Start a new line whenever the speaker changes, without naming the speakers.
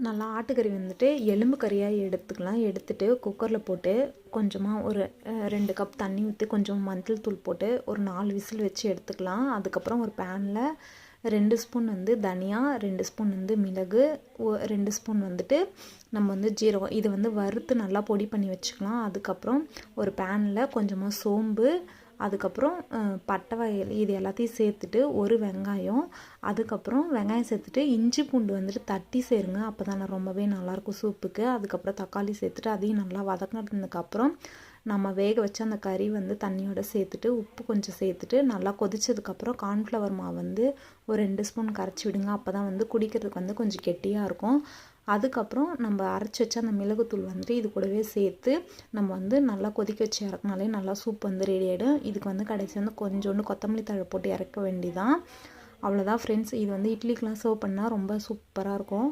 நல்லா ஆட்டுக்கறி வந்துட்டு எலும்பு கறியாக எடுத்துக்கலாம். எடுத்துட்டு குக்கரில் போட்டு கொஞ்சமாக ஒரு 2 கப் தண்ணி ஊற்றி கொஞ்சம் மஞ்சள் தூள் போட்டு ஒரு 4 விசில் வச்சு எடுத்துக்கலாம். அதுக்கப்புறம் ஒரு பேனில் 2 ஸ்பூன் வந்து தனியா, 2 ஸ்பூன் வந்து மிளகு, 2 ஸ்பூன் வந்துட்டு நம்ம வந்து ஜீரகம், இது வந்து வறுத்து நல்லா பொடி பண்ணி வச்சுக்கலாம். அதுக்கப்புறம் ஒரு பேனில் கொஞ்சமாக சோம்பு, அதுக்கப்புறம் பட்டை வகைகள் இது எல்லாத்தையும் சேர்த்துட்டு ஒரு வெங்காயம், அதுக்கப்புறம் வெங்காயம் சேர்த்துட்டு இஞ்சி பூண்டு வந்துட்டு தட்டி சேருங்க. அப்போ தான் ரொம்பவே நல்லாயிருக்கும் சூப்புக்கு. அதுக்கப்புறம் தக்காளி சேர்த்துட்டு அதையும் நல்லா வதக்கினதுக்கப்புறம் நம்ம வேக வச்ச அந்த கறி வந்து தண்ணியோட சேர்த்துட்டு உப்பு கொஞ்சம் சேர்த்துட்டு நல்லா கொதிச்சதுக்கப்புறம் கார்ன்ஃப்ளவர் மாவு வந்து ஒரு 2 ஸ்பூன் கரைச்சி விடுங்க. அப்போ தான் வந்து குடிக்கிறதுக்கு வந்து கொஞ்சம் கெட்டியாக இருக்கும். அதுக்கப்புறம் நம்ம அரைச்சி வச்ச அந்த மிளகுத்தூள் வந்துட்டு இது கூடவே சேர்த்து நம்ம வந்து நல்லா கொதிக்க வச்சு இறக்குனாலே நல்லா சூப் வந்து ரெடி ஆகிடும். இதுக்கு வந்து கடைசி வந்து கொஞ்சோண்டு கொத்தமல்லி தழை போட்டு இறக்க வேண்டியதான். அவ்வளோதான் ஃப்ரெண்ட்ஸ். இது வந்து இட்லிக்கெலாம் சர்வ் பண்ணால் ரொம்ப சூப்பராக இருக்கும்.